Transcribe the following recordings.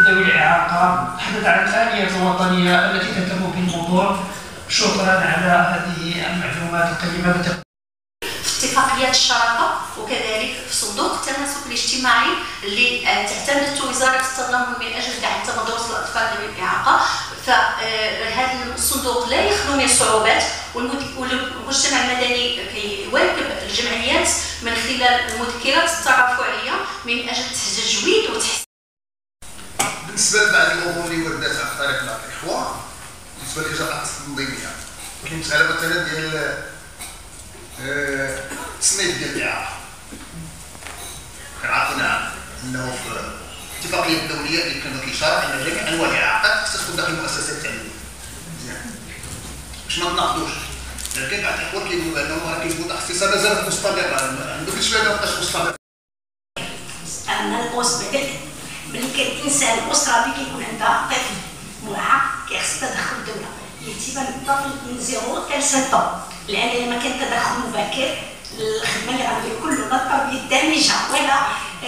ذوي الإعاقة تحدث عن الآلية الوطنية التي تهتم بالموضوع. شكرا على هذه المعلومات القيمة. في اتفاقيات الشراكه وكذلك في صندوق التماسك الاجتماعي اللي تعتمدت وزاره التضامن من اجل دعم تمدرس الاطفال ذوي الاعاقه، فهذا الصندوق لا يخلو من صعوبات، والمجتمع المدني كيواكب الجمعيات من خلال المذكرات الترفعيه من اجل تجويد وتحسين. بالنسبه لبعض الامور اللي وردات عن طريق الاخوه بالنسبه للاجراءات التنظيميه، كاين مساله مثلا ديال التصنيف ديال الاعاقه. كنعرفوا انه في الاتفاقيه الدوليه اللي كانت كيشرع ان جميع انواع الاعاقات خصها تكون داخل المؤسسات التعليميه. مزيان باش ما تناقضوش، لكن بعض الاخوان كيقولوا بانه راه كيكون اختصاص مازال مستمر، عنده كيفاش ما يبقاش مستمر. انا الاسره ملي كاين الانسان الاسره اللي كيكون عندها طفل معاق كيخص تدخل الدوله، يتبان الطفل من 0 حتى 6 لان الا ما كان تدخل مبكر الخدمه اللي غندير كله لا التربيه الدارجه ولا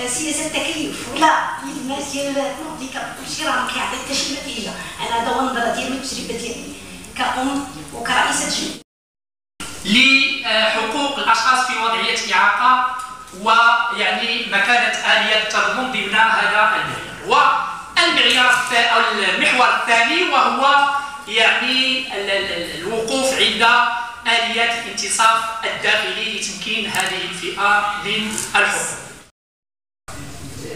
سياسه التكييف ولا الناس ديال الهانديكاب كلشي راه ما كيعطي حتى شي نتيجه. انا هذا هو النظره ديالي والتجربه ديالي كأم وكرئيسه جمعيه. لحقوق الاشخاص في وضعيه اعاقه ويعني مكانه اليه التضامن ضمن هذا المعيار. والمحور الثاني وهو يعني الوقوف عند آليات الانتصاف الداخلي لتمكين هذه الفئة من الحقوق.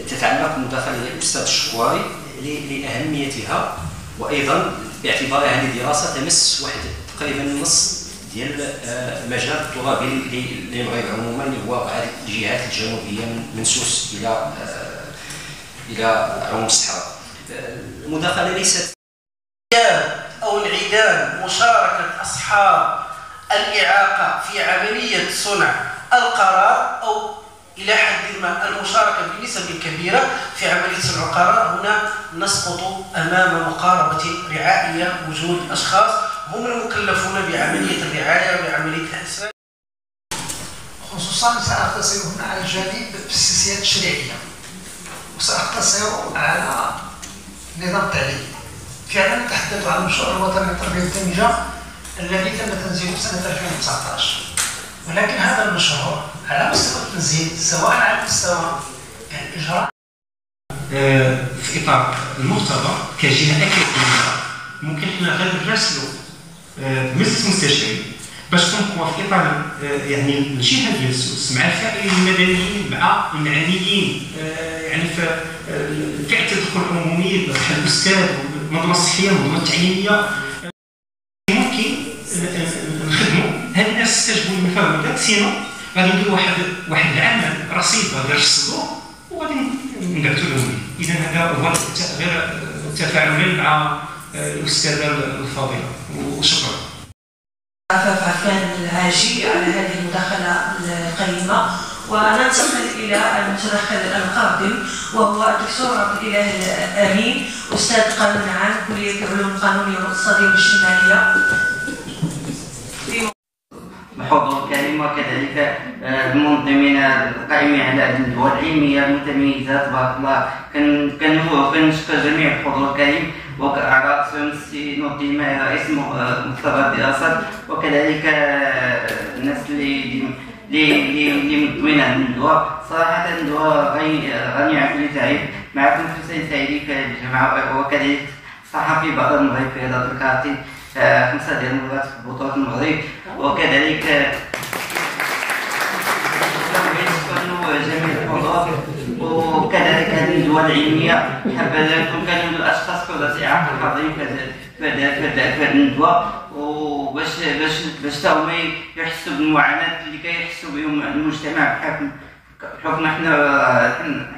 تتعلق المداخلة الأستاذ الشكواري لأهميتها، وأيضا باعتبارها هذه دراسة تمس واحد تقريبا نص ديال مجال الترابي للمغرب عموما، اللي هو بعض الجهات الجنوبية من سوس إلى عموم الصحراء. المداخلة ليست أو انعدام مشاركة أصحاب الإعاقة في عملية صنع القرار، أو إلى حد ما المشاركة بنسب كبيرة في عملية صنع القرار. هنا نسقط أمام مقاربة رعائية، وجود أشخاص هم المكلفون بعملية الرعاية وبعملية الإحسان. خصوصا سأقتصر هنا على الجانب في السياسات التشريعية، وسأقتصر على نظام التعليم. فعلا نتحدث عن المشروع الوطني للتربية الدارجة الذي تم تنزيله سنة 2019، ولكن هذا المشروع على مستوى التنزيل سواء على مستوى الإجراء في إطار المرتضى كجهة أكاديمية ممكن حنا غير نراسلوا مجلس المستشارين باش تنقوا في إطار يعني الجهة ديال السوس مع الفاعلين المدنيين مع المعنيين يعني في فئة التدخل العمومي بحال الأستاذ والمنظومة الصحية والمنظومة التعليمية، ممكن نخدموا هاد الناس استجابوا للمفاوضات. سينو غادي نديروا واحد العمل رصيد غادي نرصدوه وغادي نبعثوا لهم. إذا هذا هو غير تفاعلا مع الأستاذة الفاضلة، وشكرا. عفاف عفان العاجي على هذه المداخلة القيمة. وننتقل إلى المتدخل القادم وهو الدكتور عبد الإله الأمين، أستاذ قانون عام كلية العلوم القانونية والاقتصادية والاجتماعية. بحضور كريم وكذلك المنظمين القائمين على هذه الندوة العلمية المتميزة تبارك الله. كنشكر جميع الحضور الكريم وعلى رأسهم السي نور الدين رئيس مكتب الدراسات، وكذلك الناس اللي مدوين عن الندوة. صراحة الندوة غنية عن كل تعريف. معكم حسين سعيدي كجماعة، وكذلك صحفي بعض المغرب في رياضة الكاراتيه 5 ديال المرات في بطولة المغرب، وكذلك جميع الحضور. وكذلك هذه الندوة العلمية حابة لكم كانوا الأشخاص ذوي إعاقة حاضرين في هذه الندوة، باش تاهما يحسوا بالمعاناة اللي كيحسوا بهم المجتمع بحكم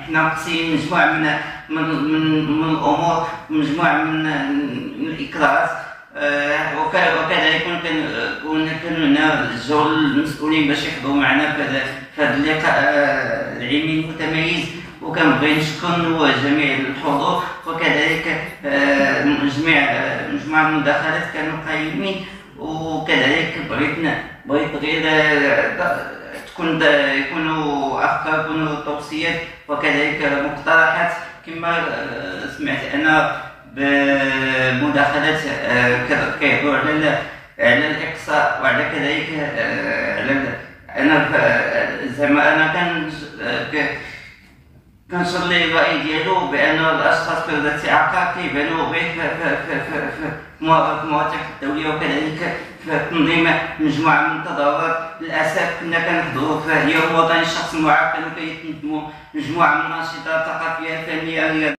حنا مقسمين مجموعة من الأمور، مجموعة من الإكراهات. وكذلك كانوا هنا جاو المسؤولين باش يحضروا معنا في هذا اللقاء العلمي المتميز، وكنبغي نشكر جميع الحضور، وكذلك مجموعة من المداخلات كانوا قيمين. وكذلك بغيت غير يكونوا أفكار، يكونوا توصيات، وكذلك مقترحات كما سمعت انا بمداخلات كيهضروا على الاقصاء وعلى كذلك على انا زعما انا كنصلي الراي ديالو بان الاشخاص ذات الاعاقه كيبانوا غير في المواقف الدوليه وكذلك في تنظيم مجموعه من التظاهرات. للاسف كنا كنحضروا في اليوم الوطني للشخص المعاق، كانوا كيتنظموا مجموعه من الانشطه ثقافيه فنيه رياضيه.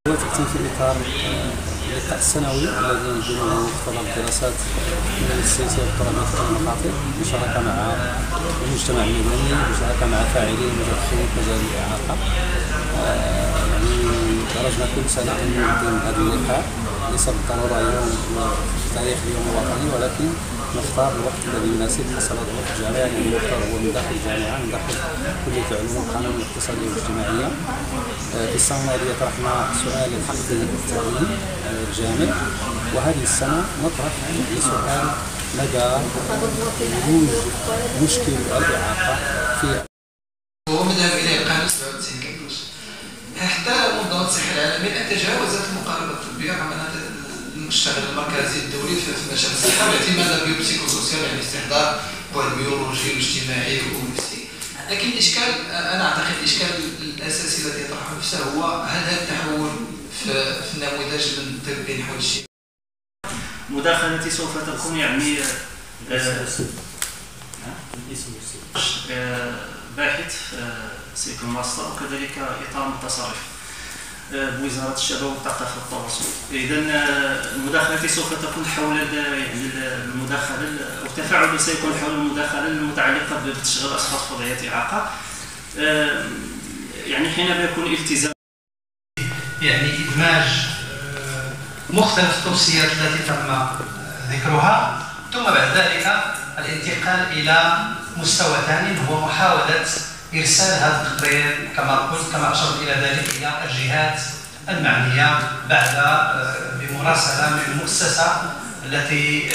تأتي في إطار اللقاء السنوي الذي ينظمه مختبر الدراسات السياسية والترابط المخاطر بشراكة مع المجتمع المدني، بشراكة مع فاعلين ومدخلين في مجال الإعاقة. درجنا كل سنة أن نقدم هذه اللقاء، ليس بالضرورة اليوم في تاريخ اليوم الوطني، ولكن نختار الوقت الذي يناسب حسب الظروف الجامعية، لأن المختار هو من داخل الجامعة، من داخل كلية العلوم القانون الاقتصادية والاجتماعية. في السنة الماضية طرحنا سؤال الحق في التعليم الجامع، وهذه السنة نطرح سؤال مدى وجود مشكل الإعاقة في هو مذهب إلى القانون 97 كيدوز. حتى منظمة الصحة العالمية تجاوزت المقاربة الطبية رغم أنها المشتغل المركزي الدولي في مجال الصحة باعتماد البيوبسيكوسوسيال، يعني استحضار بعد البيولوجي والاجتماعي والنفسي. لكن الإشكال أنا أعتقد الإشكال الأساسي الذي يطرحه نفسه هو هل هذا التحول في النموذج من الطب نحو الاجتماعي. مداخلتي سوف تكون يعني باحث سيكون ماستر وكذلك إطار متصرف بوزارة الشباب والثقافة والتواصل. إذا مداخلتي سوف تكون حول يعني المداخلة أو التفاعل سيكون حول المداخلة المتعلقة بتشغيل الأشخاص في وضعية إعاقة. يعني حينما يكون التزام يعني إدماج مختلف التوصيات التي تم ذكرها، ثم بعد ذلك الانتقال إلى مستوى ثاني هو محاولة إرسال هذا التقرير كما قلت، كما أشرت إلى ذلك، إلى الجهات المعنية بعد بمراسلة من المؤسسة التي